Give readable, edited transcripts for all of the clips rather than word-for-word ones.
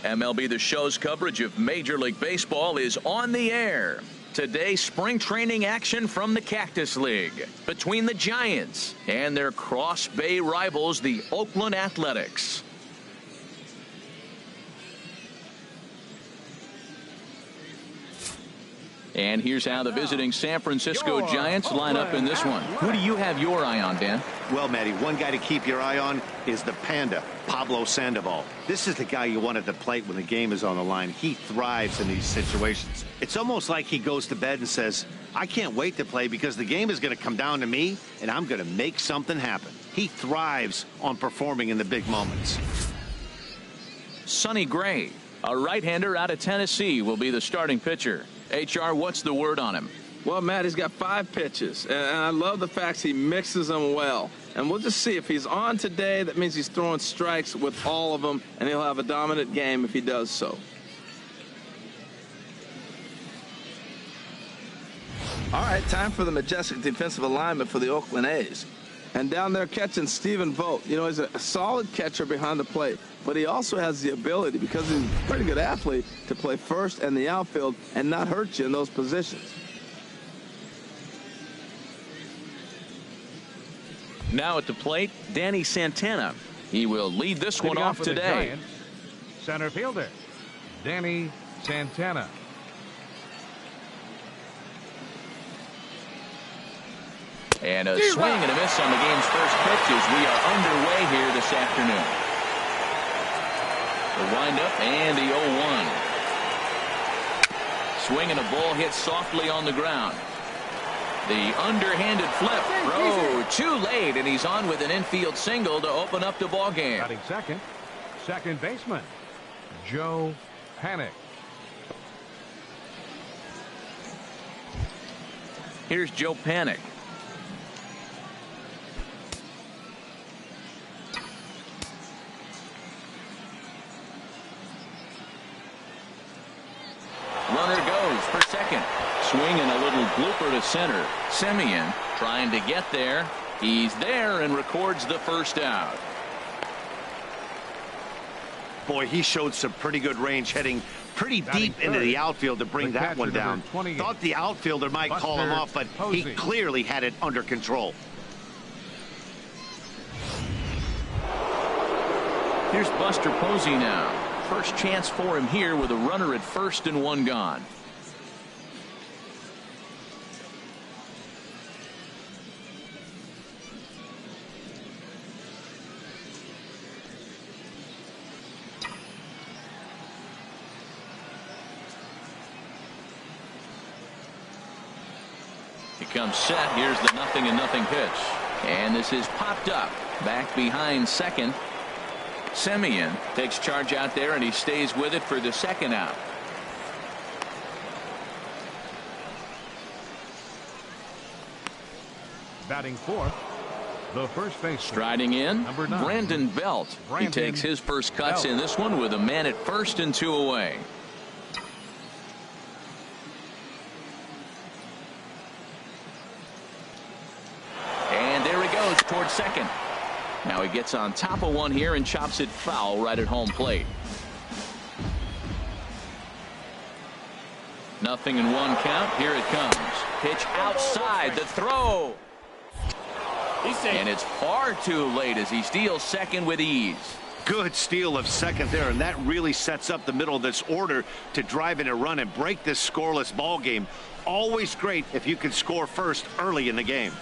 MLB The Show's coverage of Major League Baseball is on the air. Today, spring training action from the Cactus League between the Giants and their Cross Bay rivals, the Oakland Athletics. And here's how the visiting San Francisco Giants line up in this one. Who do you have your eye on, Dan? Well, Matty, one guy to keep your eye on is the Panda, Pablo Sandoval. This is the guy you want at the plate when the game is on the line. He thrives in these situations. It's almost like he goes to bed and says, I can't wait to play because the game is going to come down to me, and I'm going to make something happen. He thrives on performing in the big moments. Sonny Gray, a right-hander out of Tennessee, will be the starting pitcher. HR, what's the word on him? Well, Matt, he's got 5 pitches, and I love the fact he mixes them well. And we'll just see if he's on today. That means he's throwing strikes with all of them, and he'll have a dominant game if he does so. All right, time for the majestic defensive alignment for the Oakland A's. And down there catching Stephen Vogt. You know, he's a solid catcher behind the plate, but he also has the ability, because he's a pretty good athlete, to play first and the outfield and not hurt you in those positions. Now at the plate, Danny Santana. He will lead this one off today. Center fielder, Danny Santana. And a swing and a miss on the game's first pitch as we are underway here this afternoon. The windup and the 0-1. Swing and a ball hit softly on the ground. The underhanded flip. Throw too late, and he's on with an infield single to open up the ball game. Batting second, second baseman, Joe Panik. Here's Joe Panik. Runner goes for second. Swing and a little blooper to center. Semien trying to get there. He's there and records the first out. Boy, he showed some pretty good range, heading pretty deep into the outfield to bring that one down. Thought the outfielder might call him off, but he clearly had it under control. Here's Buster Posey now. First chance for him here with a runner at first and one gone. He comes set. Here's the 0-0 pitch. And this is popped up. Back behind second. Semien takes charge out there, and he stays with it for the second out. Batting fourth, the first base. Striding in, Brandon Belt. He takes his first cuts in this one with a man at first and 2 away. And there he goes towards second. Now he gets on top of one here and chops it foul right at home plate. 0-1 count. Here it comes. Pitch outside. The throw. And it's far too late as he steals second with ease. Good steal of second there, and that really sets up the middle of this order to drive in a run and break this scoreless ball game. Always great if you can score first early in the game.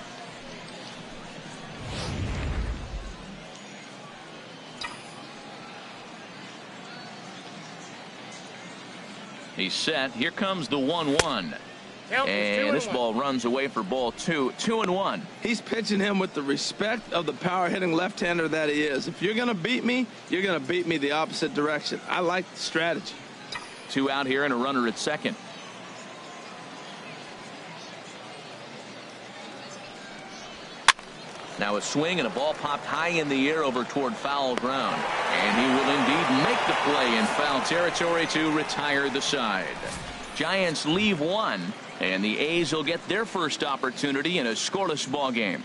He's set. Here comes the 1-1. And this ball runs away for ball 2. 2-1. He's pitching him with the respect of the power-hitting left-hander that he is. If you're going to beat me, you're going to beat me the opposite direction. I like the strategy. 2 out here and a runner at second. Now a swing and a ball popped high in the air over toward foul ground. And he will indeed make the play in foul territory to retire the side. Giants leave one, and the A's will get their first opportunity in a scoreless ball game.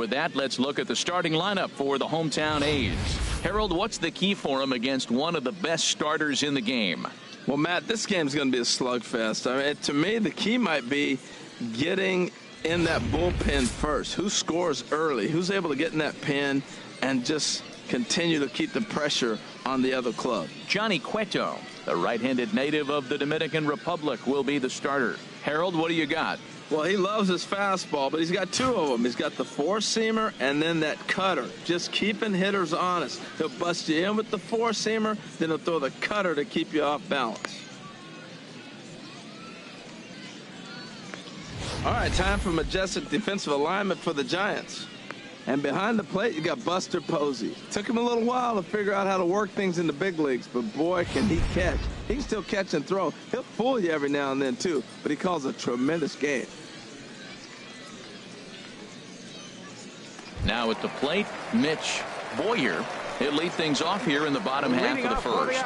With that, let's look at the starting lineup for the hometown A's. Harold, what's the key for him against one of the best starters in the game? Well, Matt, this game's going to be a slugfest. I mean, to me, the key might be getting in that bullpen first. Who scores early? Who's able to get in that pen and just continue to keep the pressure on the other club? Johnny Cueto, the right-handed native of the Dominican Republic, will be the starter. Harold, what do you got? Well, he loves his fastball, but he's got two of them. He's got the four-seamer and then that cutter, just keeping hitters honest. He'll bust you in with the four-seamer, then he'll throw the cutter to keep you off balance. All right, time for majestic defensive alignment for the Giants. And behind the plate, you got Buster Posey. Took him a little while to figure out how to work things in the big leagues, but boy, can he catch. He can still catch and throw. He'll fool you every now and then, too, but he calls a tremendous game. Now at the plate, Mitch Boyer. He'll lead things off here in the bottom half of the first.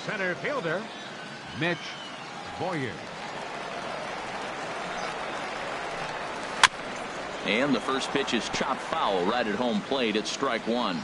Center fielder, Mitch Boyer. And the first pitch is chopped foul right at home plate. It's strike one.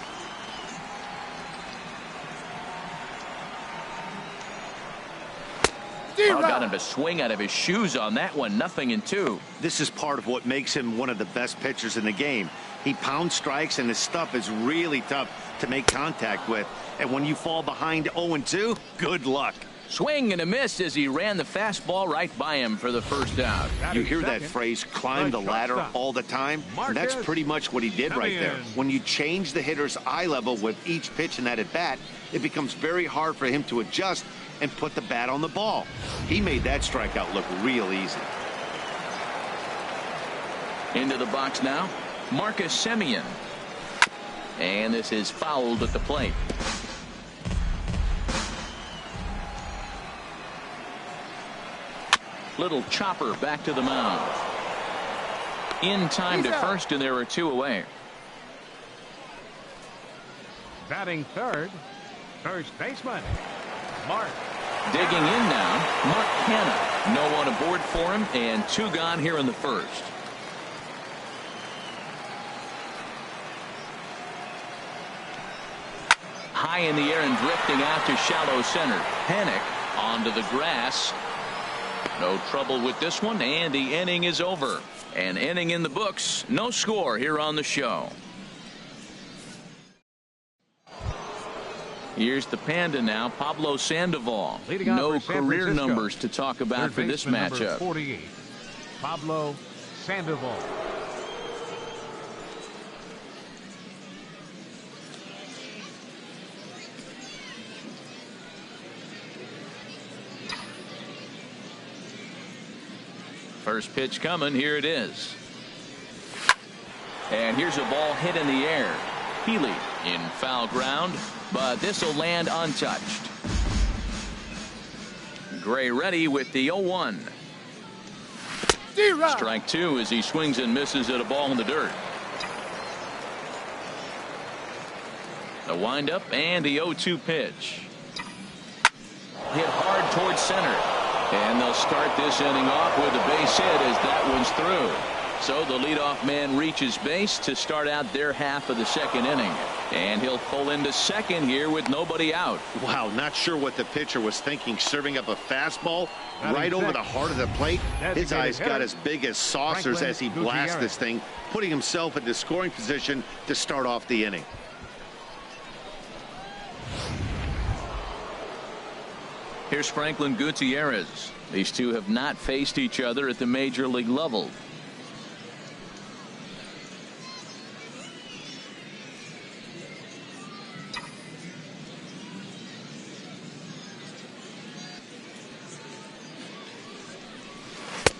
Got him to swing out of his shoes on that one. 0-2. This is part of what makes him one of the best pitchers in the game. He pounds strikes, and his stuff is really tough to make contact with. And when you fall behind 0-2, good luck. Swing and a miss as he ran the fastball right by him for the first out. You hear that phrase, climb the ladder, all the time? And that's pretty much what he did right there. When you change the hitter's eye level with each pitch in that at-bat, it becomes very hard for him to adjust and put the bat on the ball. He made that strikeout look real easy. Into the box now, Marcus Semien. And this is fouled at the plate. Little chopper back to the mound. In time to first, and there are two away. Batting third, first baseman, Mark. Digging in now, Mark Panda. No one aboard for him, and two gone here in the first. High in the air and drifting out to shallow center. Panic onto the grass. No trouble with this one, and the inning is over. An inning in the books. No score here on the show. Here's the Panda now, Pablo Sandoval. No career numbers to talk about for this matchup. 48, Pablo Sandoval. First pitch coming. Here it is. And here's a ball hit in the air. Healy in foul ground, but this will land untouched. Gray ready with the 0-1. Strike two as he swings and misses at a ball in the dirt. The windup and the 0-2 pitch. Hit hard towards center. And they'll start this inning off with a base hit as that one's through. So the leadoff man reaches base to start out their half of the second inning. And he'll pull into second here with nobody out. Wow, not sure what the pitcher was thinking, serving up a fastball right over the heart of the plate. His eyes got as big as saucers as he blasts this thing, putting himself into scoring position to start off the inning. Here's Franklin Gutierrez. These two have not faced each other at the major league level.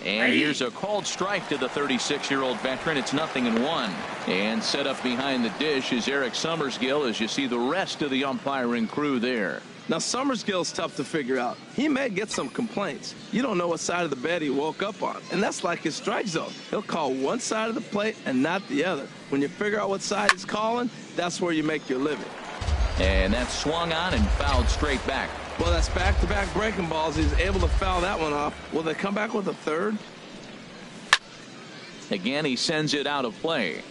And here's a called strike to the 36-year-old veteran. It's 0-1. And set up behind the dish is Eric Summersgill as you see the rest of the umpiring crew there. Now, Summersgill's tough to figure out. He may get some complaints. You don't know what side of the bed he woke up on, and that's like his strike zone. He'll call one side of the plate and not the other. When you figure out what side he's calling, that's where you make your living. And that's swung on and fouled straight back. Well, that's back-to-back breaking balls. He's able to foul that one off. Will they come back with a third? Again, he sends it out of play.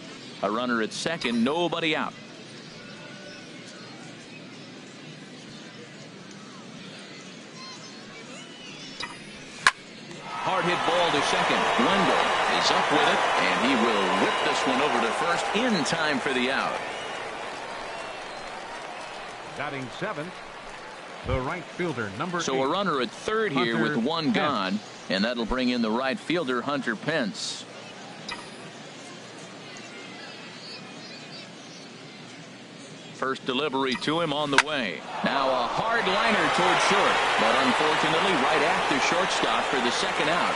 A runner at second, nobody out. Hard hit ball to second. Wendell is up with it, and he will whip this one over to first in time for the out. Batting seventh, the right fielder, number 8. So a runner at third here Hunter with one Pence. gone, and that'll bring in the right fielder, Hunter Pence. First delivery to him on the way. Now a hard liner toward short, but unfortunately right at the shortstop for the second out.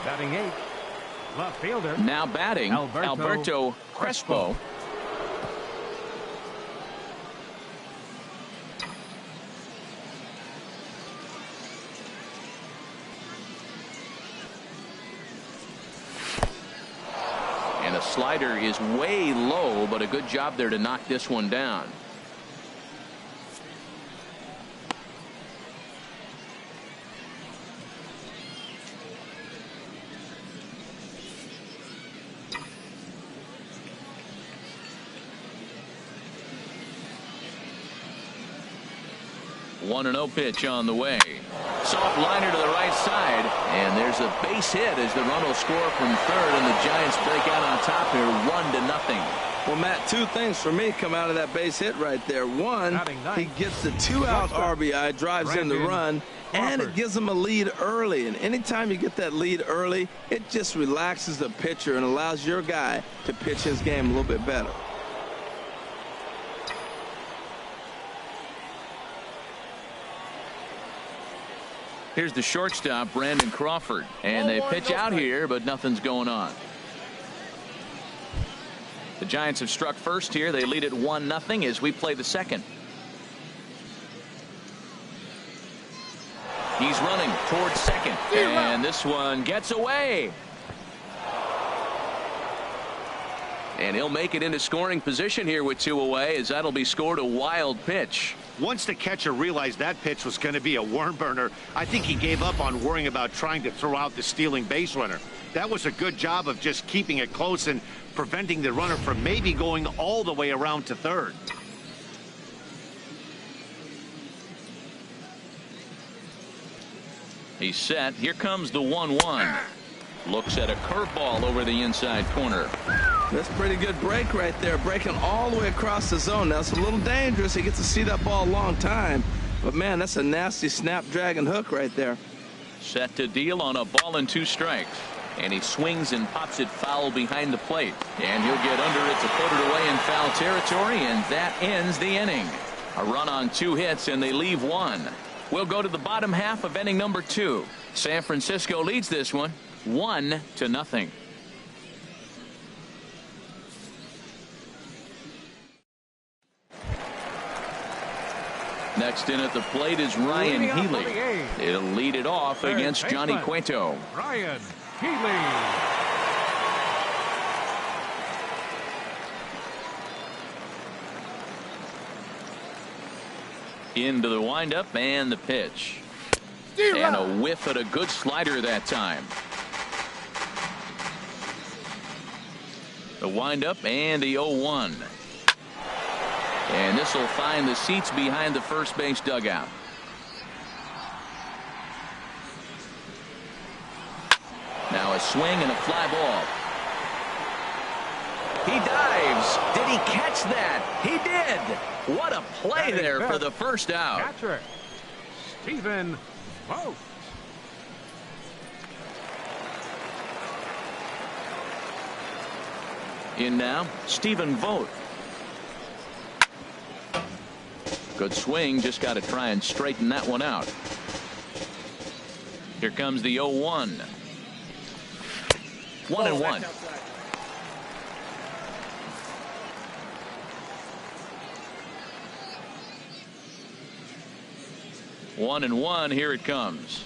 Batting 8, left fielder. Now batting, Alberto Crespo. And a slider is way low, but a good job there to knock this one down. One 1-0 pitch on the way. Soft liner to the right side, and there's a base hit as the run will score from third, and the Giants break out on top here 1-0. Well, Matt, two things for me come out of that base hit right there. One, he gets the 2-out RBI, drives in the run, and it gives him a lead early. And anytime you get that lead early, it just relaxes the pitcher and allows your guy to pitch his game a little bit better. Here's the shortstop, Brandon Crawford, and they pitch out here, but nothing's going on. The Giants have struck first here. They lead it 1-0 as we play the second. He's running towards second, and this one gets away. And he'll make it into scoring position here with 2 away, as that'll be scored a wild pitch. Once the catcher realized that pitch was going to be a worm burner, I think he gave up on worrying about trying to throw out the stealing base runner. That was a good job of just keeping it close and preventing the runner from maybe going all the way around to third. He's set. Here comes the 1-1. Looks at a curveball over the inside corner. That's a pretty good break right there, breaking all the way across the zone. Now, it's a little dangerous. He gets to see that ball a long time. But, man, that's a nasty snap-dragon hook right there. Set to deal on a ball and 2 strikes. And he swings and pops it foul behind the plate. And he'll get under it to put it away in foul territory, and that ends the inning. A run on 2 hits, and they leave 1. We'll go to the bottom half of inning number 2. San Francisco leads this one 1-0. Next in at the plate is Ryan Healy. He'll lead it off against Johnny Cueto. Ryan Healy. Into the windup and the pitch. And a whiff at a good slider that time. The windup and the 0-1. And this will find the seats behind the first base dugout. Now a swing and a fly ball. He dives. Did he catch that? He did. What a play there for the first out. Catcher, Stephen Vogt. In now, Stephen Vogt. Good swing, just got to try and straighten that one out. Here comes the 0-1. 1-1. One and one. Here it comes.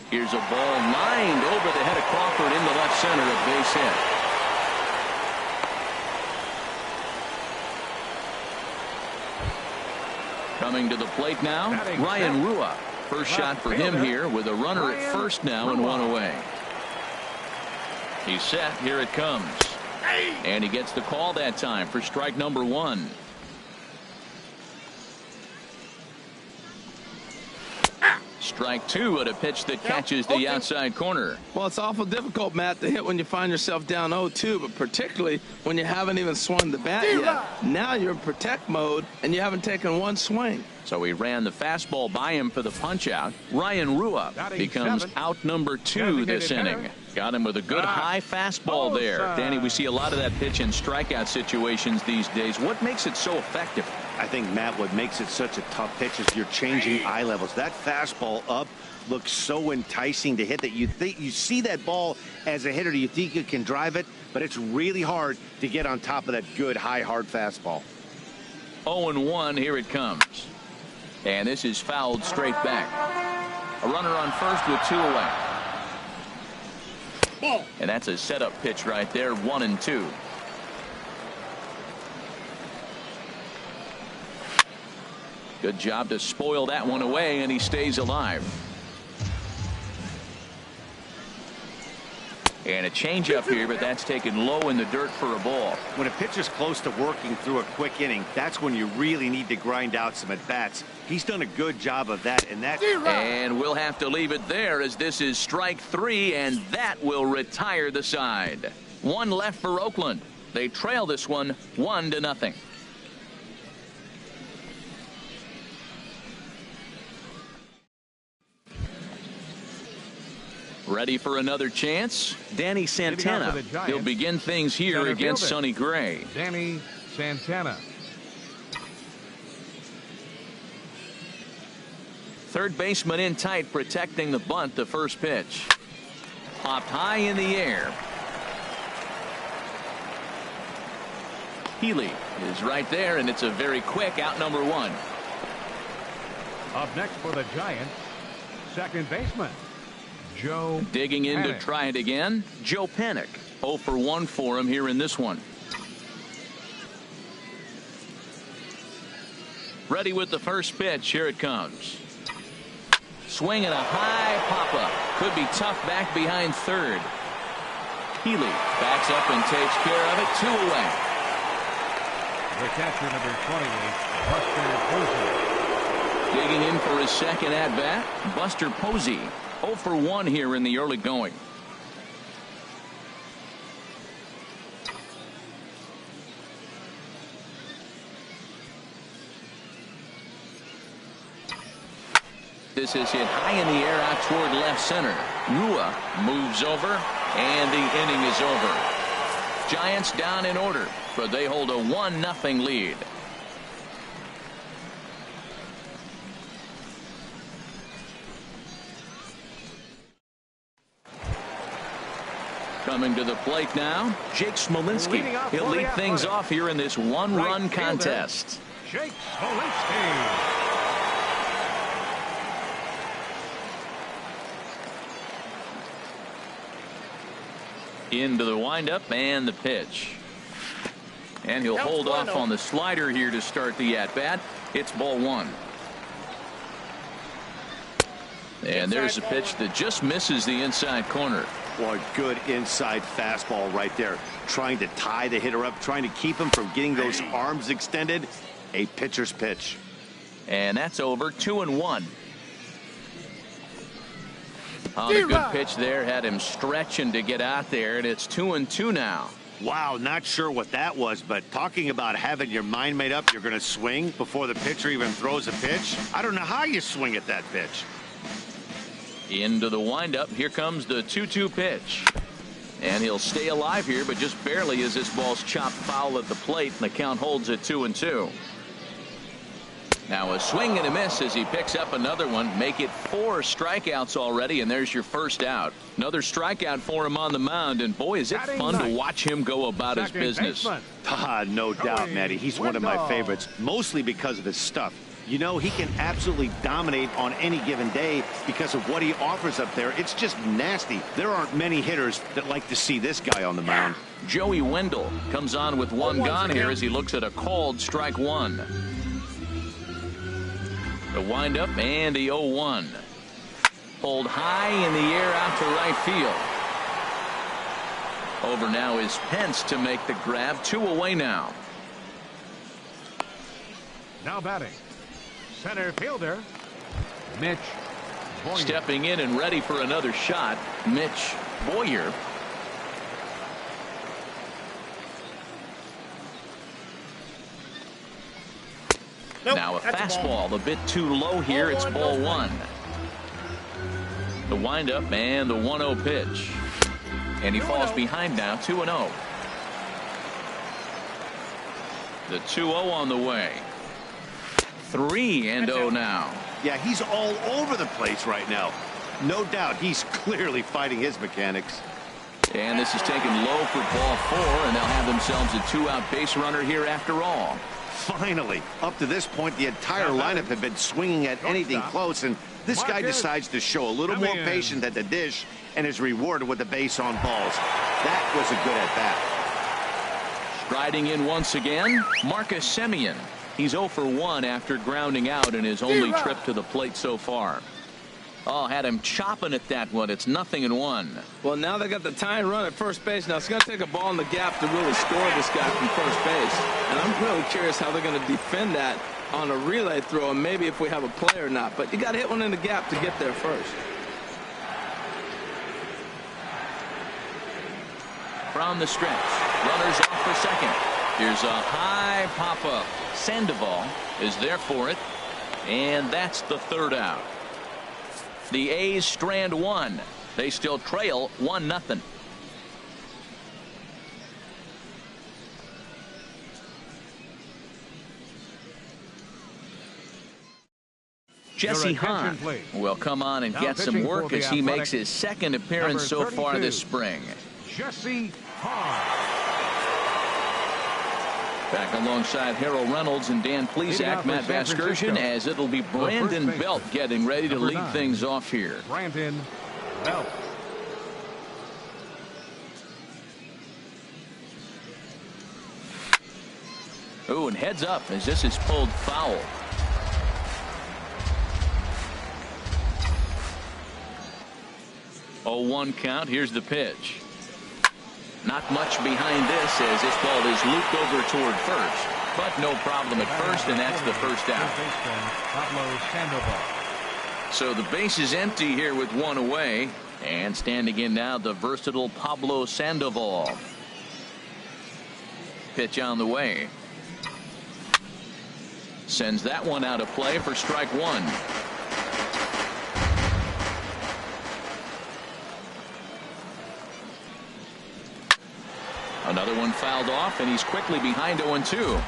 Here's a ball lined over the head of Crawford into left center, a base hit. Coming to the plate now, Ryan Rua. first shot for him here with a runner at first now and one away. He's set. Here it comes. And he gets the call that time for strike number one. Strike two at a pitch that catches the outside corner. Well, it's awful difficult, Matt, to hit when you find yourself down 0-2, but particularly when you haven't even swung the bat yet. Now you're in protect mode, and you haven't taken one swing. So he ran the fastball by him for the punch-out. Ryan Rua becomes out number 2 this inning. Got him with a good high fastball there. Danny, we see a lot of that pitch in strikeout situations these days. What makes it so effective? I think, Matt, what makes it such a tough pitch is you're changing eye levels. That fastball up looks so enticing to hit that you think you see that ball as a hitter. You think you can drive it, but it's really hard to get on top of that good high hard fastball. 0-1. Here it comes. And this is fouled straight back. A runner on first with 2 away. And that's a setup pitch right there. 1-2. Good job to spoil that one away, and he stays alive. And a changeup here, but that's taken low in the dirt for a ball. When a pitcher's close to working through a quick inning, that's when you really need to grind out some at-bats. He's done a good job of that, and we'll have to leave it there as this is strike 3, and that will retire the side. 1 left for Oakland. They trail this one 1-0. Ready for another chance? Danny Santana. He'll begin things here against Sonny Gray. Danny Santana. Third baseman in tight, protecting the bunt. The first pitch. Popped high in the air. Healy is right there, and it's a very quick out number 1. Up next for the Giants, second baseman Joe digging in Panic. to try it again. Joe Panic. 0 for 1 for him here in this one. Ready with the first pitch. Here it comes. Swing and a high pop-up. Could be tough back behind third. Healy backs up and takes care of it. 2 away. The catcher, number 28, Buster Posey. Digging in for his second at-bat, Buster Posey. 0 for 1 here in the early going. This is hit high in the air out toward left center. Rua moves over, and the inning is over. Giants down in order, but they hold a 1-0 lead. Coming to the plate now, Jake Smolinski. He'll lead things off here in this one-run contest. Jake Smolinski. Into the windup and the pitch. And he'll hold off on the slider here to start the at-bat. It's ball 1. And there's a pitch that just misses the inside corner. Boy, good inside fastball right there. Trying to tie the hitter up, trying to keep him from getting those arms extended. A pitcher's pitch. And that's over. 2-1. On a good pitch there, had him stretching to get out there, and it's 2-2 now. Wow, not sure what that was, but talking about having your mind made up, you're going to swing before the pitcher even throws a pitch. I don't know how you swing at that pitch. Into the windup. Here comes the 2-2 pitch. And he'll stay alive here, but just barely as this ball's chopped foul at the plate, and the count holds at 2-2. Now a swing and a miss as he picks up another one. Make it 4 strikeouts already, and there's your first out. Another strikeout for him on the mound, and boy, is it fun to watch him go about his business. No doubt, Matty. He's one of my favorites, mostly because of his stuff. You know, he can absolutely dominate on any given day because of what he offers up there. It's just nasty. There aren't many hitters that like to see this guy on the mound. Joey Wendell comes on with 1 gone here as he looks at a called strike 1. The windup and the 0-1. Pulled high in the air out to right field. Over now is Pence to make the grab. 2 away now. Now batting, center fielder, Mitch Boyer. Stepping in and ready for another shot, Mitch Boyer. Nope, now a that's fastball, a bit too low here. It's ball 1. The windup and the 1-0 pitch. And he falls behind now, 2-0. The 2-0 on the way. 3-0 now. Yeah, he's all over the place right now. No doubt he's clearly fighting his mechanics. And this is taken low for ball 4, and they'll have themselves a 2-out base runner here after all. Finally, up to this point, the entire lineup had been swinging at anything close, and this guy decides to show a little more patience at the dish and is rewarded with the base on balls. That was a good at-bat. Striding in once again, Marcus Semien. He's 0 for 1 after grounding out in his only trip to the plate so far. Oh, had him chopping at that one. It's 0-1. Well, now they got the tying run at first base. Now it's going to take a ball in the gap to really score this guy from first base. And I'm really curious how they're going to defend that on a relay throw, and maybe if we have a play or not. But you got to hit one in the gap to get there first. From the stretch, runners off for second. Here's a high pop-up. Sandoval is there for it, and that's the 3rd out. The A's strand 1. They still trail 1-0. Jesse Hahn will come on and get some work as he makes his 2nd appearance so far this spring. Jesse Hahn. Back alongside Harold Reynolds and Dan Plesac, Matt Vasgersian, as it'll be Brandon Belt getting ready to lead things off here. Brandon Belt. Ooh, and heads up as this is pulled foul. Oh, 1 count. Here's the pitch. Not much behind this as this ball is looped over toward first, but no problem at first, and that's the 1st out. So the base is empty here with 1 away, and standing in now the versatile Pablo Sandoval. Pitch on the way. Sends that one out of play for strike 1. Another one fouled off, and he's quickly behind 0-2.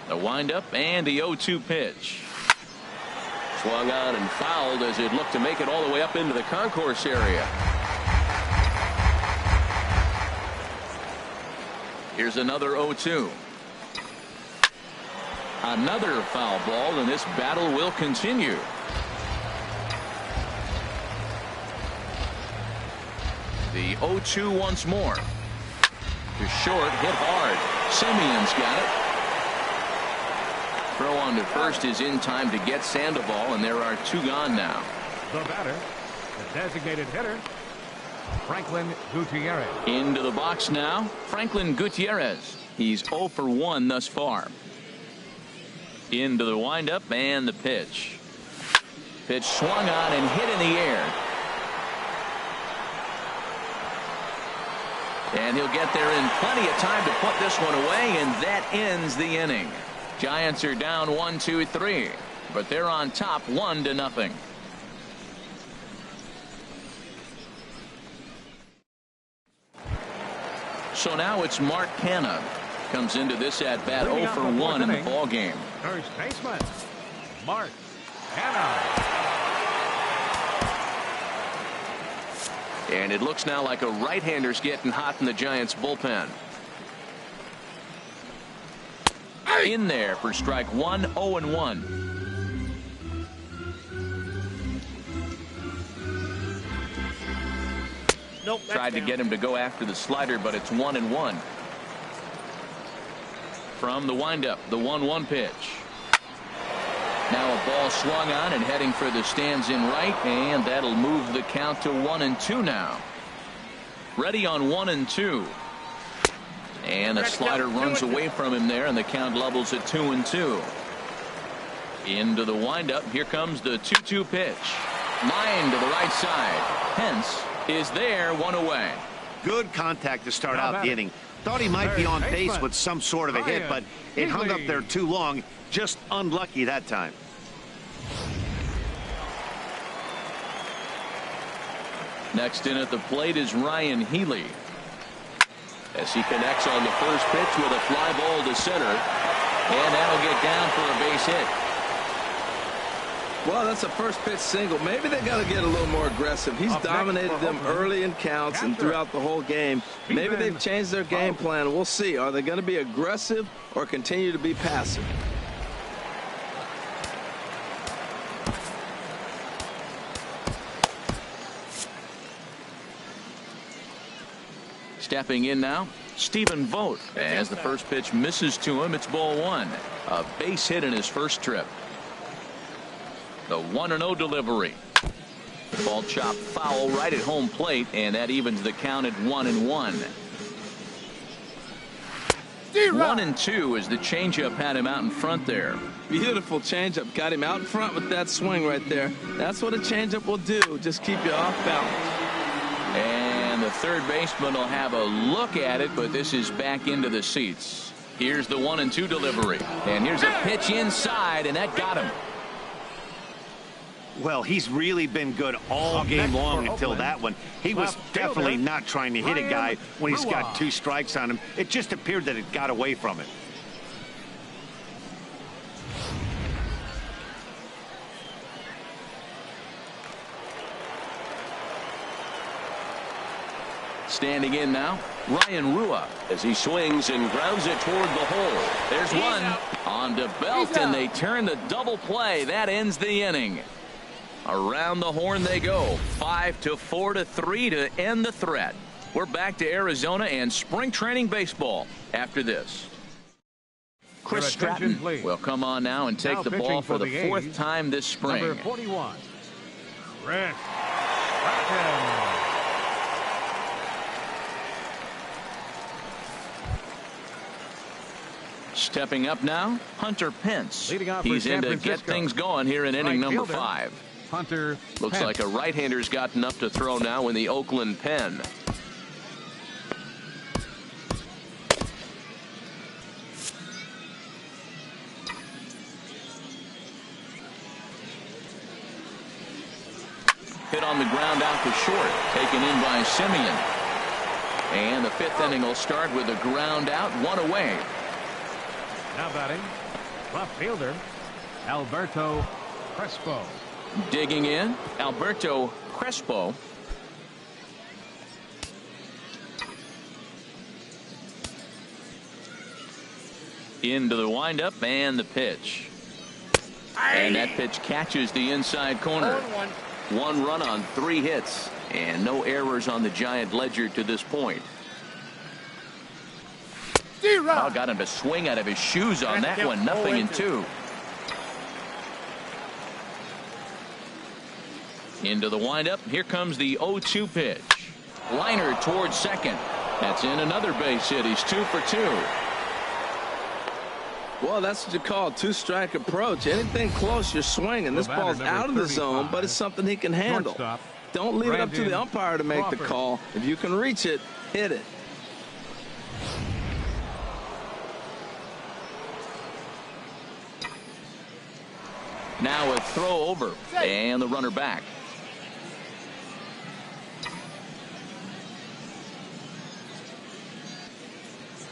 The windup and the 0-2 pitch. Swung on and fouled as it looked to make it all the way up into the concourse area. Here's another 0-2. Another foul ball, and this battle will continue. The 0-2 once more. To short, hit hard. Semien's got it. Throw on to first is in time to get Sandoval, and there are 2 gone now. The batter, the designated hitter, Franklin Gutierrez. Into the box now, Franklin Gutierrez. He's 0 for 1 thus far. Into the windup and the pitch. Pitch swung on and hit in the air. And he'll get there in plenty of time to put this one away, and that ends the inning. Giants are down 1-2-3, but they're on top 1-0. So now it's Mark Canha. Comes into this at bat 0 for 1 in the ball game. First baseman, Mark Canha. And it looks now like a right-hander's getting hot in the Giants bullpen. In there for strike 1, 0-1. Nope. Tried to get him to go after the slider, but it's 1-1. from the windup, the 1-1 pitch. Now a ball swung on and heading for the stands in right, and that'll move the count to 1-2 now. Ready on 1-2. And a slider runs away from him there, and the count levels at 2-2. Into the windup. Here comes the 2-2 pitch. Line to the right side. Pence is there, 1 away. Good contact to start out the inning. Thought he might be on base with some sort of a hit, but it hung up there too long. Just unlucky that time. Next in at the plate is Ryan Healy, as he connects on the first pitch with a fly ball to center, and that'll get down for a base hit. Well, that's a first pitch single. Maybe they got to get a little more aggressive. He's dominated them early in counts and throughout the whole game. Maybe they've changed their game plan. We'll see. Are they going to be aggressive or continue to be passive? Stepping in now, Stephen Vogt, as the first pitch misses to him. It's ball 1. A base hit in his first trip. The 1-0 delivery. The ball chopped foul right at home plate, and that evens the count at 1-1. 1-2 as the changeup had him out in front there. Beautiful changeup. Got him out in front with that swing right there. That's what a changeup will do. Just keep you off balance. And the third baseman will have a look at it, but this is back into the seats. Here's the 1-2 delivery. And here's a pitch inside, and that got him. Well, he's really been good all game long until that one. He was definitely not trying to hit a guy when he's got 2 strikes on him. It just appeared that it got away from it. Standing in now, Ryan Rua, as he swings and grounds it toward the hole. There's one on to Belt, and they turn the double play. That ends the inning. Around the horn they go. 5-4-3 to end the threat. We're back to Arizona and spring training baseball after this. Chris Stratton will come on now and take the ball for the 4th time this spring. Number 41, Chris Stratton. Stepping up now, Hunter Pence. He's in to get things going here in inning number 5. Hunter Looks like a right-hander's got enough to throw now in the Oakland pen. Hit on the ground out to short, taken in by Simeon. And the 5th inning will start with a ground out, 1 away. Now batting, left fielder Alberto Crespo. Digging in, Alberto Crespo. Into the windup and the pitch. And that pitch catches the inside corner. 1 run on 3 hits, and no errors on the Giant ledger to this point. Oh, got him to swing out of his shoes on that one. 0-2. Into the windup. Here comes the 0-2 pitch. Liner towards second. That's in another base hit. He's 2 for 2. Well, that's what you call a 2-strike approach. Anything close, you're swinging. This ball's out of the zone, but it's something he can handle. Don't leave it up to the umpire to make the call. If you can reach it, hit it. Now a throw over, and the runner back.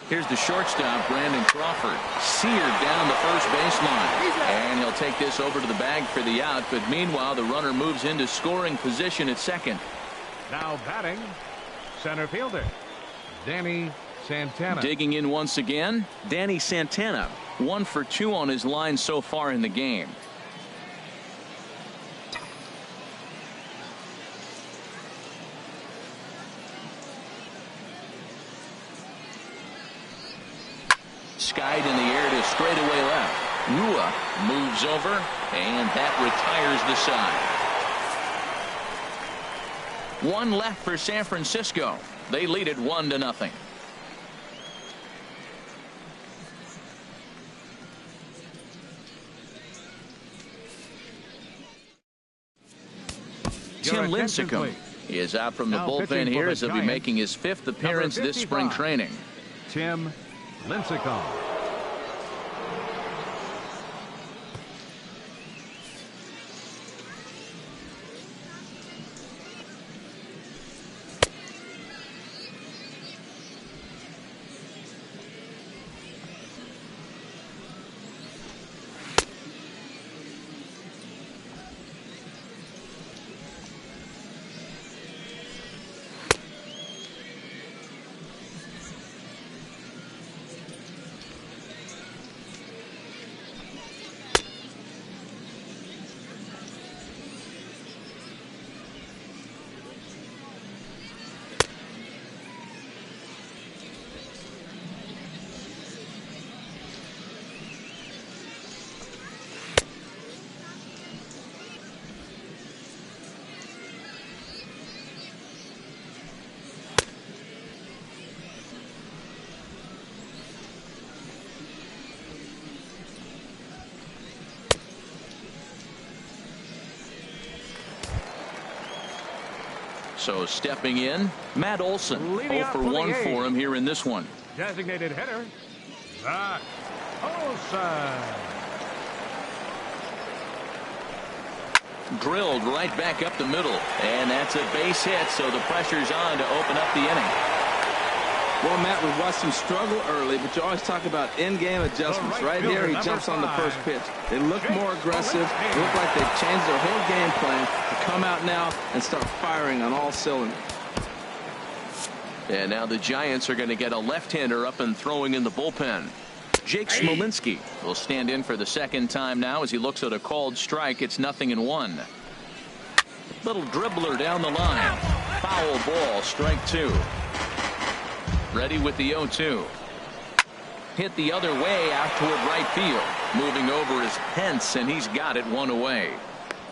Here's the shortstop, Brandon Crawford, seared down the first baseline, and he'll take this over to the bag for the out. But meanwhile, the runner moves into scoring position at second. Now batting, center fielder Danny Santana. Digging in once again, Danny Santana, 1 for 2 on his line so far in the game. skied in the air to straightaway left. Rua moves over, and that retires the side. One left for San Francisco. They lead it 1-0. Tim Lincecum is out from the bullpen here as he'll be making his 5th appearance this spring training. Tim Lincecum. So stepping in, Matt Olson. 0 for 1 for him here in this one. Designated hitter, Matt Olson. Drilled right back up the middle, and that's a base hit, so the pressure's on to open up the inning. Well, Matt, we've watched him struggle early, but you always talk about in-game adjustments. Right here, he jumps on the first pitch. They look more aggressive. They look like they've changed their whole game plan to come out now and start firing on all cylinders. And now the Giants are going to get a left-hander up and throwing in the bullpen. Jake Smolinski will stand in for the second time now as he looks at a called strike. It's 0-1. Little dribbler down the line. Foul ball, strike 2. Ready with the 0-2. Hit the other way out toward right field. Moving over is Pence, and he's got it 1 away.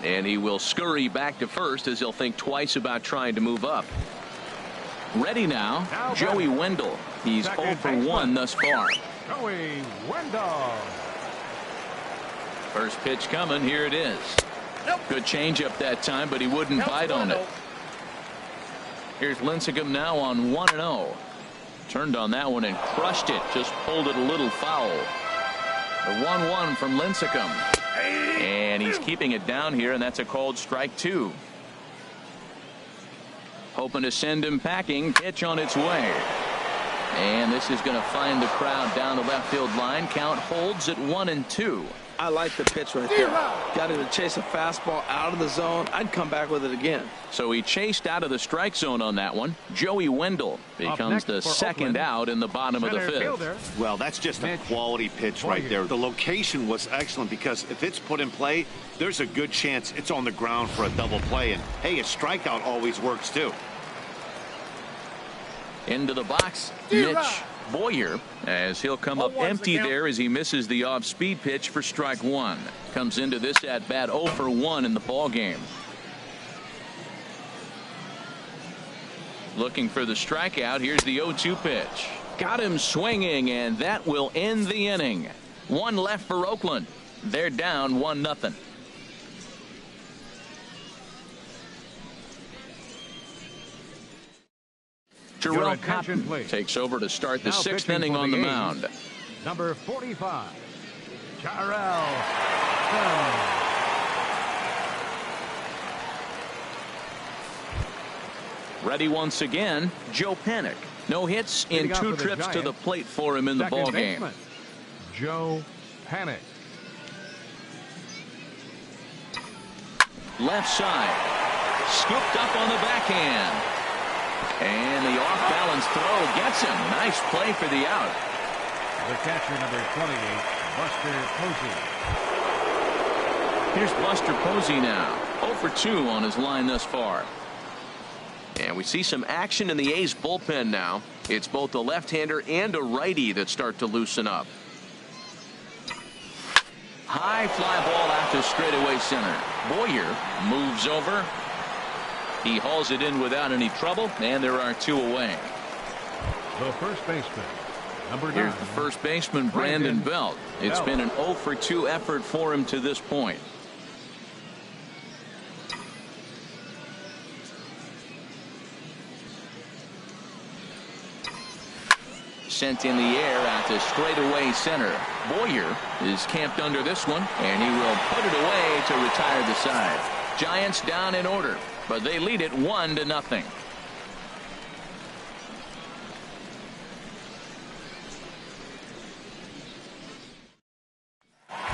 And he will scurry back to first as he'll think twice about trying to move up. Ready now, Joey Wendell. He's 0 for 1 thus far. Joey Wendell. First pitch coming. Here it is. Good changeup that time, but he wouldn't bite on it. Here's Lincecum now on 1-0. Turned on that one and crushed it. Just pulled it a little foul. The 1-1 from Lincecum. And he's keeping it down here, and that's a called strike 2. Hoping to send him packing. Pitch on its way. And this is going to find the crowd down the left field line. Count holds at 1-2. I like the pitch right there. Got him to chase a fastball out of the zone. I'd come back with it again. So he chased out of the strike zone on that one. Joey Wendell becomes the second out in the bottom of the 5th. Well, that's just a quality pitch right there. The location was excellent because if it's put in play, there's a good chance it's on the ground for a double play. And, hey, a strikeout always works, too. Into the box, Mitch Boyer, as he'll come up empty there as he misses the off-speed pitch for strike 1. Comes into this at-bat 0 for 1 in the ball game. Looking for the strikeout. Here's the 0-2 pitch. Got him swinging, and that will end the inning. 1 left for Oakland. They're down 1-0. Jarrell Cotton takes over to start the 6th inning on the mound. Number 45, Jarrell Cotton. Ready once again, Joe Panik. No hits in 2 trips to the plate for him in the ball game. Joe Panik. Left side. Scooped up on the backhand. And the off-balance throw gets him. Nice play for the out. The catcher, number 28, Buster Posey. Here's Buster Posey now. 0 for 2 on his line thus far. And we see some action in the A's bullpen now. It's both a left-hander and a righty that start to loosen up. High fly ball out to straightaway center. Boyer moves over. He hauls it in without any trouble, and there are 2 away. The first baseman, number 9. Here's the first baseman, Brandon Belt. It's been an 0 for 2 effort for him to this point. Sent in the air out to straightaway center. Boyer is camped under this one, and he will put it away to retire the side. Giants down in order, but they lead it 1-0.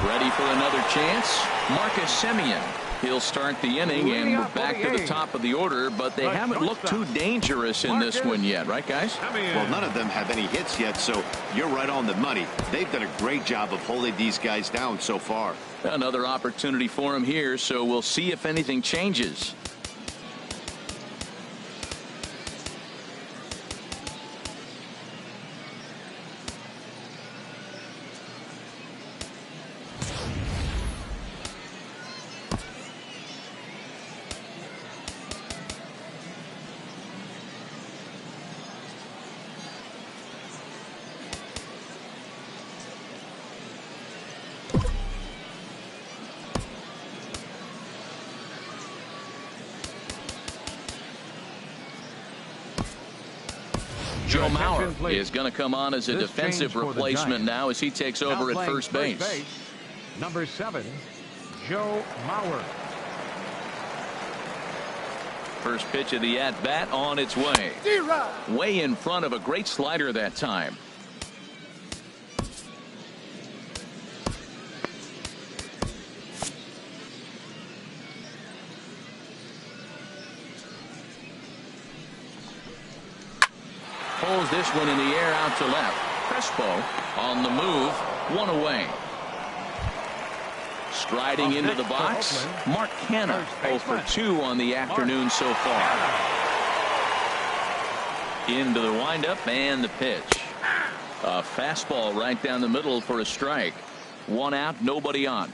Ready for another chance? Marcus Semien. He'll start the inning, and we're back to the top of the order, but they haven't looked too dangerous in this one yet, right, guys? Well, none of them have any hits yet, so you're right on the money. They've done a great job of holding these guys down so far. Another opportunity for him here, so we'll see if anything changes. Joe Mauer is going to come on as a defensive replacement now as he takes over at first base. Number 7, Joe Mauer. First pitch of the at-bat on its way. Way in front of a great slider that time. Pulls this one in the air out to left. Crespo on the move, 1 away. Striding into the box, Mark Canha, 0 for 2 on the afternoon so far. Into the windup and the pitch. A fastball right down the middle for a strike. 1 out, nobody on.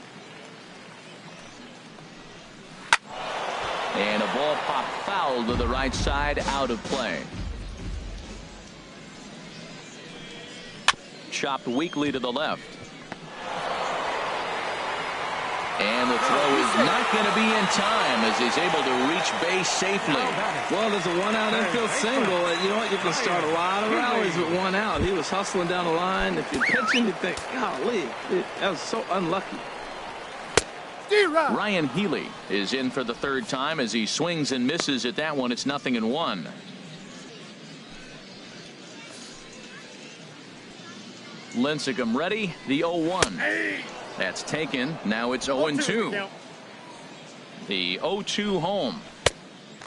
And a ball popped foul to the right side, out of play. Chopped weakly to the left. And the throw is not going to be in time as he's able to reach base safely. Well, there's a 1-out infield single, and you know what? You can start a lot of rallies with 1 out. He was hustling down the line. If you're pitching, you think, golly, that was so unlucky. Ryan Healy is in for the 3rd time as he swings and misses at that one. It's 0-1. Lincecum ready. The 0-1. That's taken. Now it's 0-2. The 0-2 home.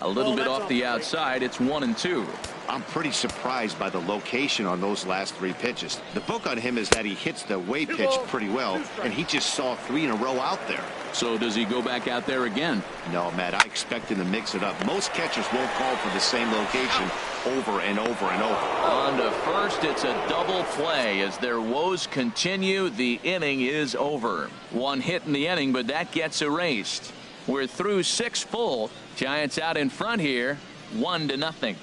A little bit off the outside. It's 1-2. I'm pretty surprised by the location on those last 3 pitches. The book on him is that he hits the way pitch pretty well, and he just saw 3 in a row out there. So does he go back out there again? No, Matt, I expect him to mix it up. Most catchers won't call for the same location over and over and over. On to first, it's a double play. As their woes continue, the inning is over. 1 hit in the inning, but that gets erased. We're through 6 full. Giants out in front here, 1-0.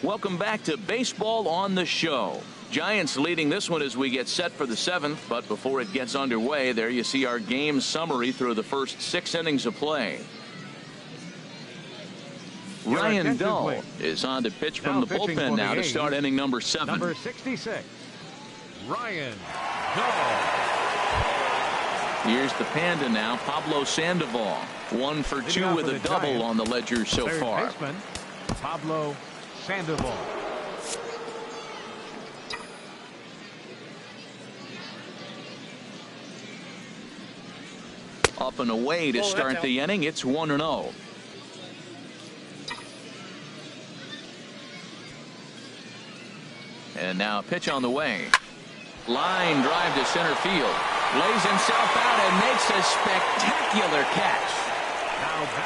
Welcome back to Baseball on the Show. Giants leading this one as we get set for the 7th, but before it gets underway, there you see our game summary through the first 6 innings of play. Ryan Dull is on to pitch from the bullpen now to start inning number 7. Number 66, Ryan Dull. Here's the Panda now, Pablo Sandoval. 1 for 2 with a double on the ledger so far. Baseman, Pablo Sandoval. Up and away to start the inning. It's 1-0. And now a pitch on the way. Line drive to center field. Lays himself out and makes a spectacular catch.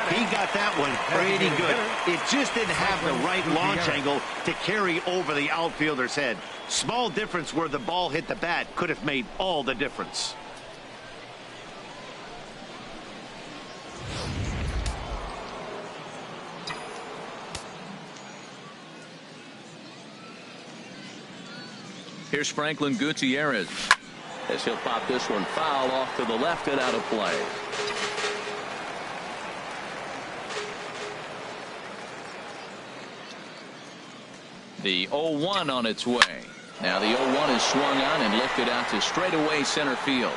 He got that one pretty good. It just didn't have the right launch angle to carry over the outfielder's head. Small difference where the ball hit the bat could have made all the difference. Here's Franklin Gutierrez as he'll pop this one foul off to the left and out of play. The 0-1 on its way. Now the 0-1 is swung on and lifted out to straightaway center field.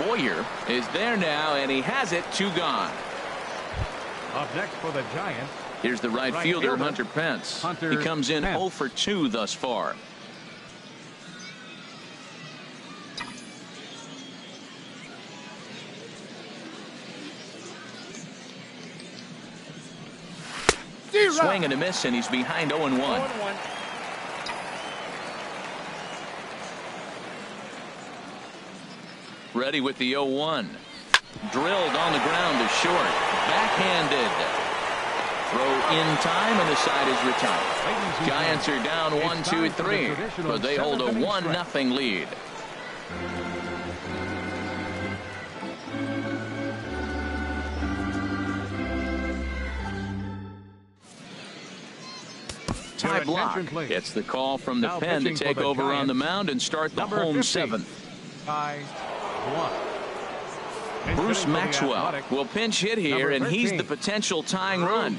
Boyer is there now, and he has it. 2 gone. Up next for the Giants. Here's the right fielder, Hunter Pence. He comes in 0 for 2 thus far. Swing and a miss, and he's behind 0-1. Ready with the 0-1. Drilled on the ground to short. Backhanded. Throw in time, and the side is retired. Giants are down 1-2-3, but they hold a 1-0 lead. Ty Block gets the call from the pen to take over on the mound and start the home 7th. Bruce Maxwell will pinch hit here, and he's the potential tying run.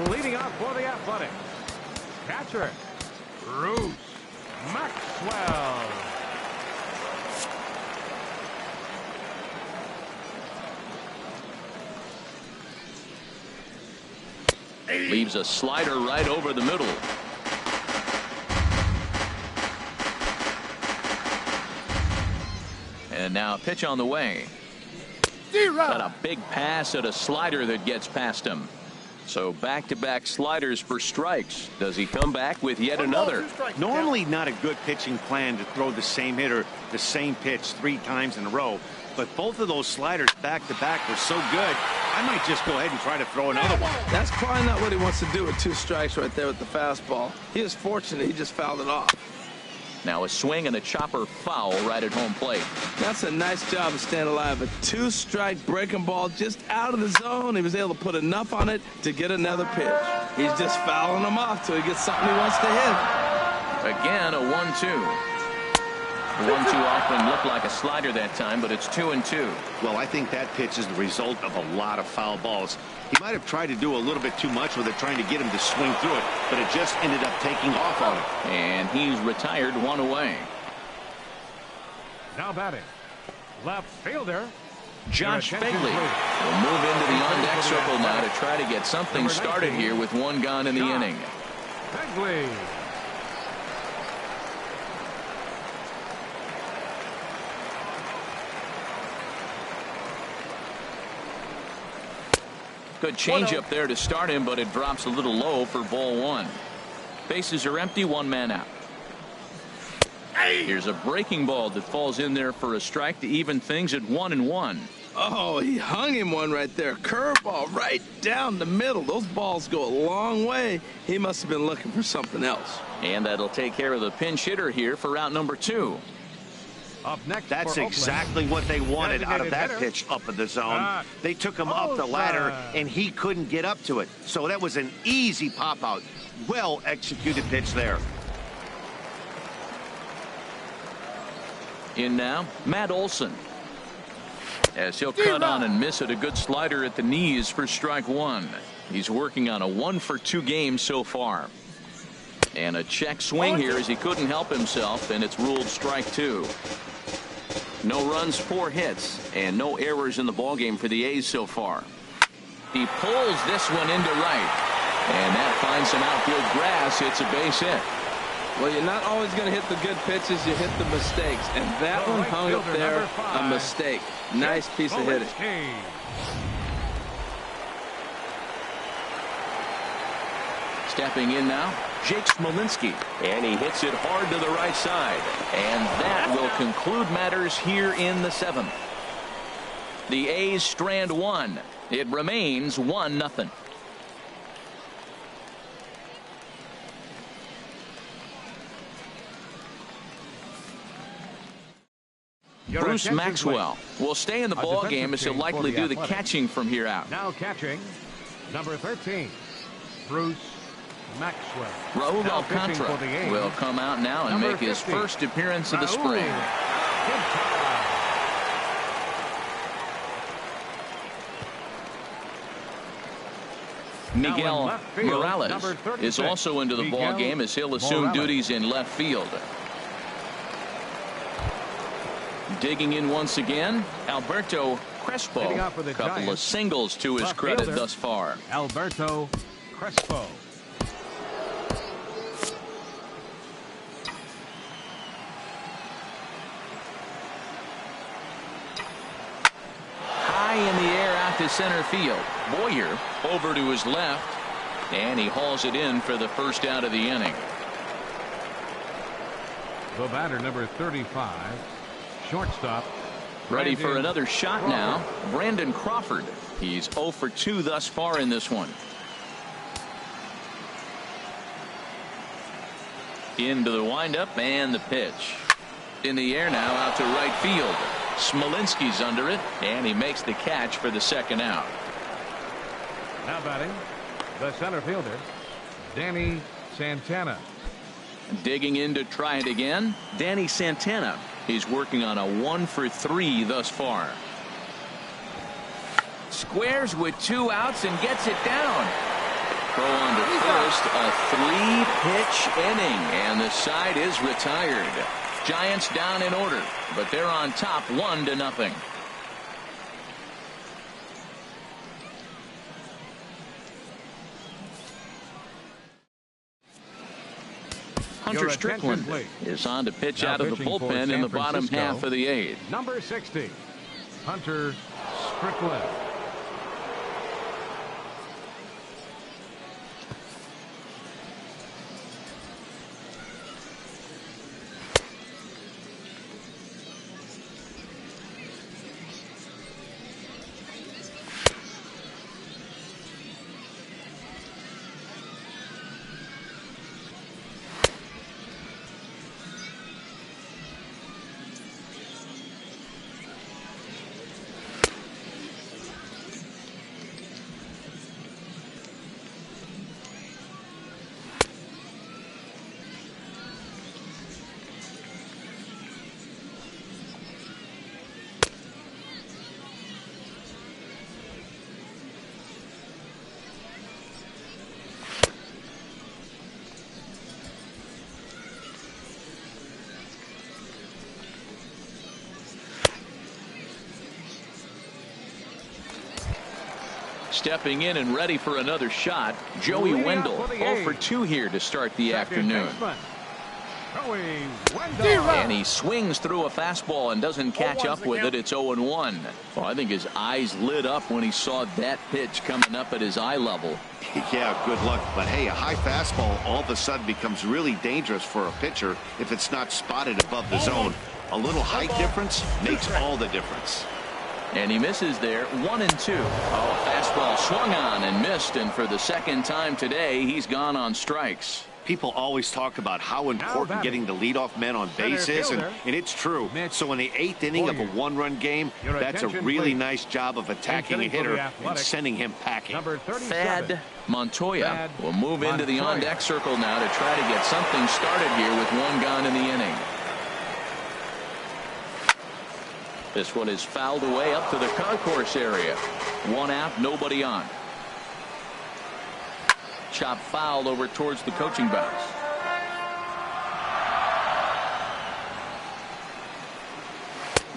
Leading off for the Athletics, catcher, Bruce Maxwell. Leaves a slider right over the middle. And now a pitch on the way. Got a big pass at a slider that gets past him. So back-to-back sliders for strikes. Does he come back with yet another? Normally not a good pitching plan to throw the same hitter the same pitch 3 times in a row. But both of those sliders back-to-back were so good, I might just go ahead and try to throw another one. That's probably not what he wants to do with 2 strikes right there with the fastball. He is fortunate he just fouled it off. Now a swing and a chopper foul right at home plate. That's a nice job of staying alive. A 2-strike breaking ball just out of the zone. He was able to put enough on it to get another pitch. He's just fouling them off till he gets something he wants to hit. Again, a 1-2. The 1-2 often looked like a slider that time, but it's 2-2. Well, I think that pitch is the result of a lot of foul balls. He might have tried to do a little bit too much with it, trying to get him to swing through it, but it just ended up taking off on him. And he's retired 1 away. Now batting, left fielder, Josh Begley will move into the on-deck circle now to try to get something started here with 1 gone in the inning. Begley. Good changeup there to start him, but it drops a little low for ball 1. Bases are empty, 1 man out. Here's a breaking ball that falls in there for a strike to even things at 1-1. Oh, he hung him one right there. Curveball right down the middle. Those balls go a long way. He must have been looking for something else. And that'll take care of the pinch hitter here for out number 2. Up next That's for exactly what they wanted out of that Designated pitch up in the zone. They took him up the ladder, and he couldn't get up to it. So that was an easy pop-out. Well-executed pitch there. In now, Matt Olson. As he'll cut on and miss it, a good slider at the knees for strike 1. He's working on a 1-for-2 game so far. And a check swing here as he couldn't help himself, and it's ruled strike 2. No runs, 4 hits, and no errors in the ballgame for the A's so far. He pulls this one into right, and that finds some outfield grass. It's a base hit. Well, you're not always going to hit the good pitches. You hit the mistakes, and that one hung up there, a mistake. Nice piece of hitting. Stepping in now, Jake Smolinski, and he hits it hard to the right side, and that will conclude matters here in the 7th. The A's strand 1. It remains 1-0. Bruce Maxwell will stay in the ball game as he'll likely do the catching from here out. Now catching, number 13, Bruce Maxwell. Raul Alcantara will come out now and make his first appearance of the spring. Miguel Morales is also into the ball game as he'll assume duties in left field. Digging in once again, Alberto Crespo. A couple of singles to his credit thus far. Alberto Crespo. High in the air out to center field. Boyer over to his left, and he hauls it in for the first out of the inning. The batter, number 35, shortstop. Ready for another shot now, Brandon Crawford. He's 0 for 2 thus far in this one. Into the windup and the pitch. In the air now out to right field. Smolinski's under it, and he makes the catch for the second out. Now batting, the center fielder, Danny Santana. Digging in to try it again, Danny Santana. He's working on a 1 for 3 thus far. Squares with 2 outs and gets it down. Throw on to first, a 3-pitch inning, and the side is retired. Giants down in order, but they're on top 1-0. Hunter Strickland is on to pitch out of the bullpen in the bottom half of the 8th. Number 60, Hunter Strickland. Stepping in and ready for another shot, Joey Wendell. 0 for 2 here to start the afternoon. And he swings through a fastball and doesn't catch up with it. It's 0-1. Well, I think his eyes lit up when he saw that pitch coming up at his eye level. Yeah, good luck. But hey, a high fastball all of a sudden becomes really dangerous for a pitcher if it's not spotted above the zone. A little height difference makes all the difference. And he misses there. 1-2. Oh, fastball swung on and missed. And for the second time today, he's gone on strikes. People always talk about how important getting the leadoff man on base is, and it's true. So in the 8th inning of a one-run game, that's a really nice job of attacking a hitter and sending him packing. Thad Montoya will move into the on-deck circle now to try to get something started here with one gone in the inning. This one is fouled away up to the concourse area. One out, nobody on. Chop foul over towards the coaching box.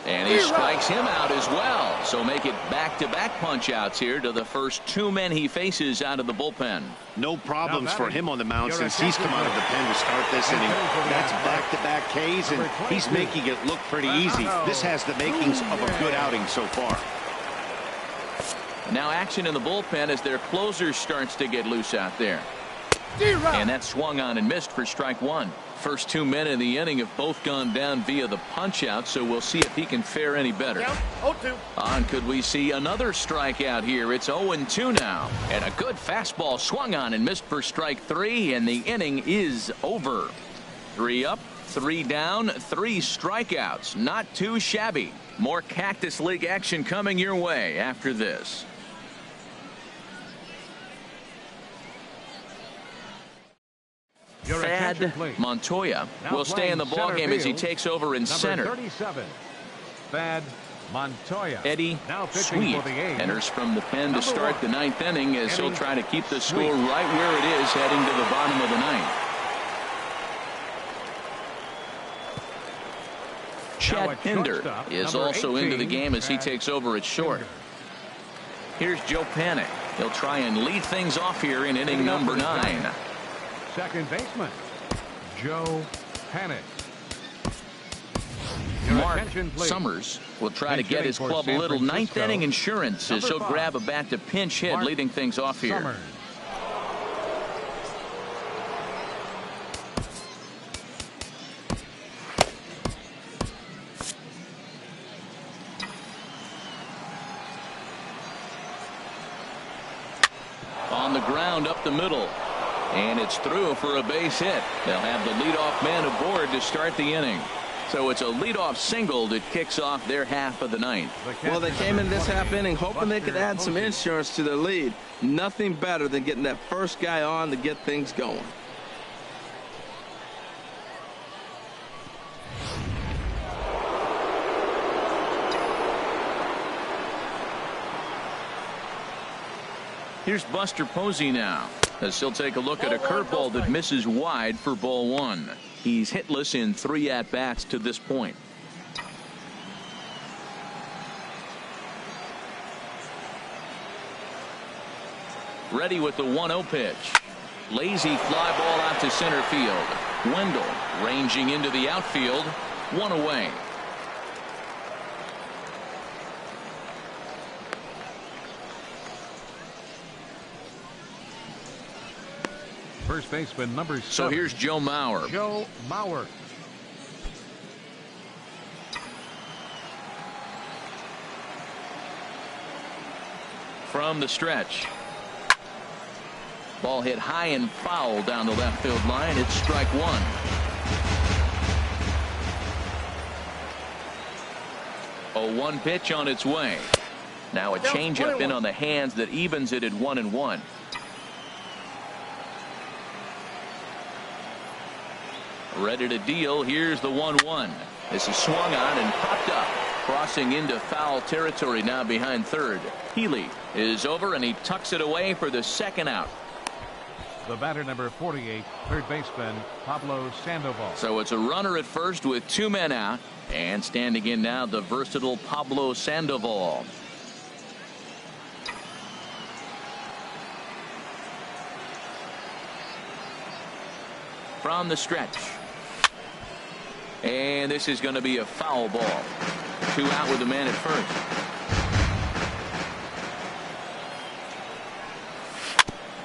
And he strikes him out as well. So make it back-to-back punch-outs here to the first two men he faces out of the bullpen. No problems for him on the mound since he's come out of the pen to start this inning. That's back-to-back Ks, and he's making it look pretty easy. This has the makings of a good outing so far. Now action in the bullpen as their closer starts to get loose out there. And that swung on and missed for strike one. First two men in the inning have both gone down via the punch out, so we'll see if he can fare any better. 0-2. On could we see another strikeout here? It's 0-2 now. And a good fastball swung on and missed for strike three, and the inning is over. 3 up, 3 down, 3 strikeouts. Not too shabby. More Cactus League action coming your way after this. Thad Montoya will stay in the ballgame as he takes over in center. 37, Thad Montoya. Eddie Sweet enters from the pen to start the 9th inning as he'll try to keep the score right where it is heading to the bottom of the 9th. Chad Pinder is also into the game as he takes over at short. Here's Joe Panik. He'll try and lead things off here in inning number 9. Second baseman, Joe Panik. Mark Summers will try to get his club a little 9th inning insurance as he'll grab a bat to pinch hit, leading things off here. Summers. On the ground up the middle. And it's through for a base hit. They'll have the leadoff man aboard to start the inning. So it's a leadoff single that kicks off their half of the 9th. Well, they came in this half inning hoping they could add some insurance to their lead. Nothing better than getting that first guy on to get things going. Here's Buster Posey now, as he'll take a look at a curveball that misses wide for ball 1. He's hitless in 3 at-bats to this point. Ready with the 1-0 pitch. Lazy fly ball out to center field. Wendell ranging into the outfield. 1 away. First baseman number 7. So here's Joe Mauer. Joe Mauer. From the stretch. Ball hit high and foul down the left field line. It's strike 1. 0-1 pitch on its way. Now a changeup in on the hands that evens it at 1-1. Ready to deal. Here's the 1-1. This is swung on and popped up, crossing into foul territory now behind third. Healy is over and he tucks it away for the second out. The batter number 48, third baseman Pablo Sandoval. So it's a runner at first with 2 men out, and standing in now the versatile Pablo Sandoval. From the stretch. And this is going to be a foul ball. 2 out with the man at first.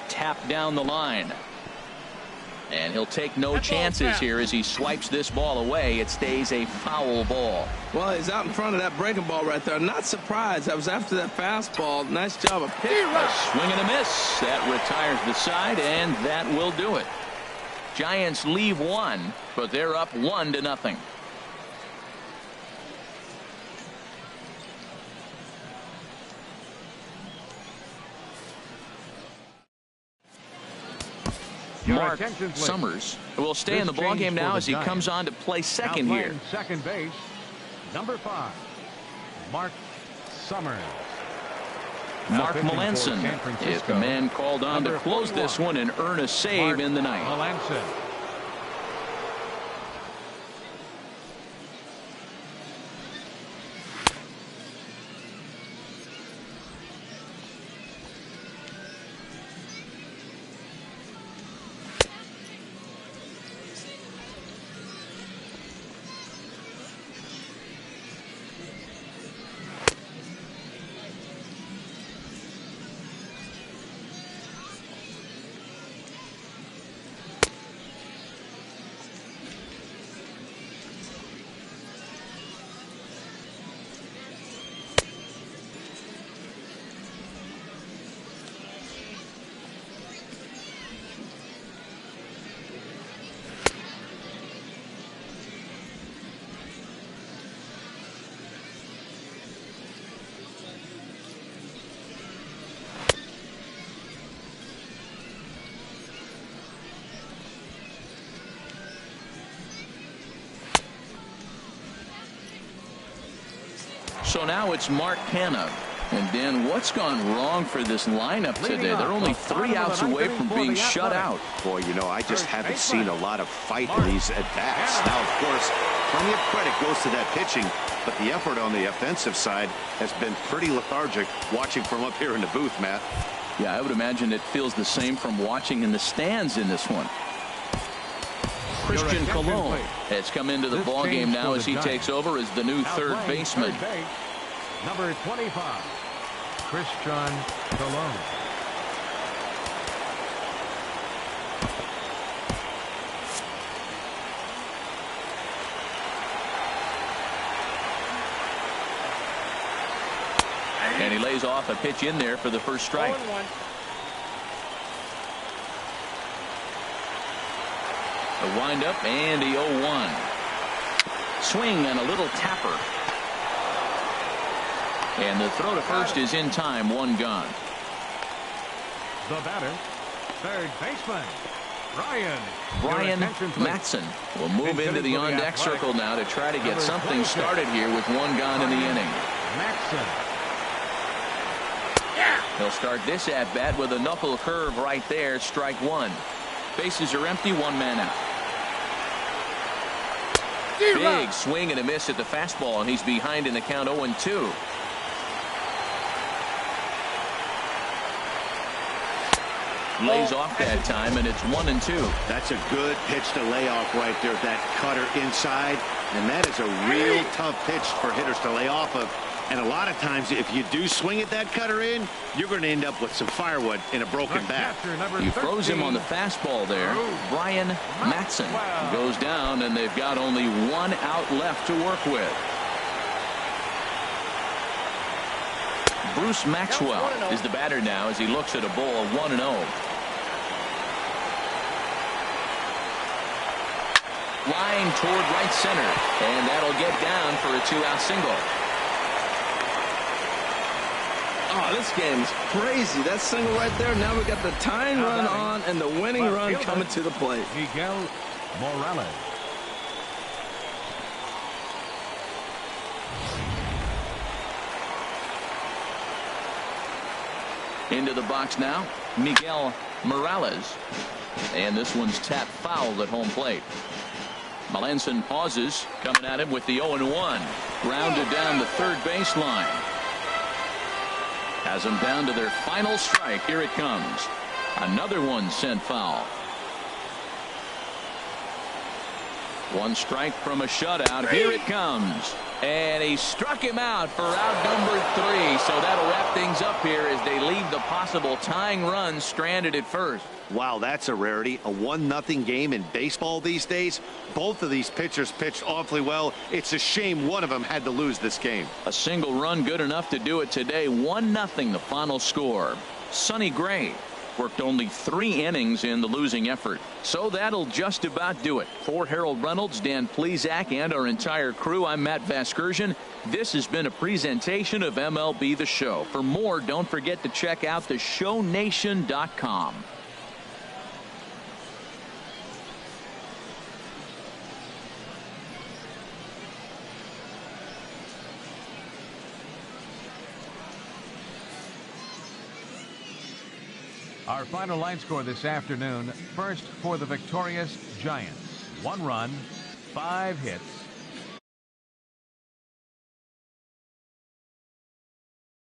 Tap down the line. And he'll take no chances here as he swipes this ball away. It stays a foul ball. Well, he's out in front of that breaking ball right there. Not surprised. I was after that fastball. Nice job of pitching. A swing and a miss. That retires the side, and that will do it. Giants leave one, but they're up 1-0. Mark Summers will stay in the ballgame now as he comes on to play second here. Second base, number 5, Mark Summers. Mark Melanson is the man called on to close this one and earn a save in the ninth. Melanson. So now it's Mark Panda. And Dan, what's gone wrong for this lineup today? They're only 3 outs away from being shut out. Boy, you know, I just haven't seen a lot of fight in these at-bats. Now, of course, plenty of credit goes to that pitching, but the effort on the offensive side has been pretty lethargic watching from up here in the booth, Matt. Yeah, I would imagine it feels the same from watching in the stands in this one. Christian Colon has come into the ballgame now as he takes over as the new third baseman. Number 25, Christian Colon. And he lays off a pitch in there for the first strike. A windup and the 0-1. Swing and a little tapper. And the throw to first is in time. 1 gone. The batter, third baseman, Brian Matson will move into the on-deck circle now to try to get something started here with 1 gone in the inning. He'll start this at-bat with a knuckle curve right there. Strike 1. Bases are empty. 1 man out. Big swing and a miss at the fastball, and he's behind in the count 0-2. Lays off that time, and it's 1-2. That's a good pitch to lay off right there. That cutter inside, and that is a real tough pitch for hitters to lay off of. And a lot of times, if you do swing at that cutter in, you're going to end up with some firewood in a broken bat. You froze him on the fastball there. Brian Matson goes down, and they've got only 1 out left to work with. Bruce Maxwell is the batter now as he looks at a ball 1-0. Line toward right center, and that'll get down for a 2-out single. Oh, this game is crazy. That single right there. Now we got the tying run on and the winning run coming to the plate. Miguel Morales. Into the box now, Miguel Morales. And this one's tapped foul at home plate. Melanson pauses, coming at him with the 0-1. Grounded down the third baseline. Has them down to their final strike. Here it comes. Another one sent foul. One strike from a shutout. Here it comes. And he struck him out for out number 3. So that'll wrap things up here as they leave the possible tying run stranded at first. Wow, that's a rarity. A 1-0 game in baseball these days. Both of these pitchers pitched awfully well. It's a shame one of them had to lose this game. A single run good enough to do it today. 1-0 the final score. Sonny Gray worked only 3 innings in the losing effort. So that'll just about do it. For Harold Reynolds, Dan Plesac, and our entire crew, I'm Matt Vasgersian. This has been a presentation of MLB The Show. For more, don't forget to check out theshownation.com. Our final line score this afternoon. First for the victorious Giants. 1 run, 5 hits,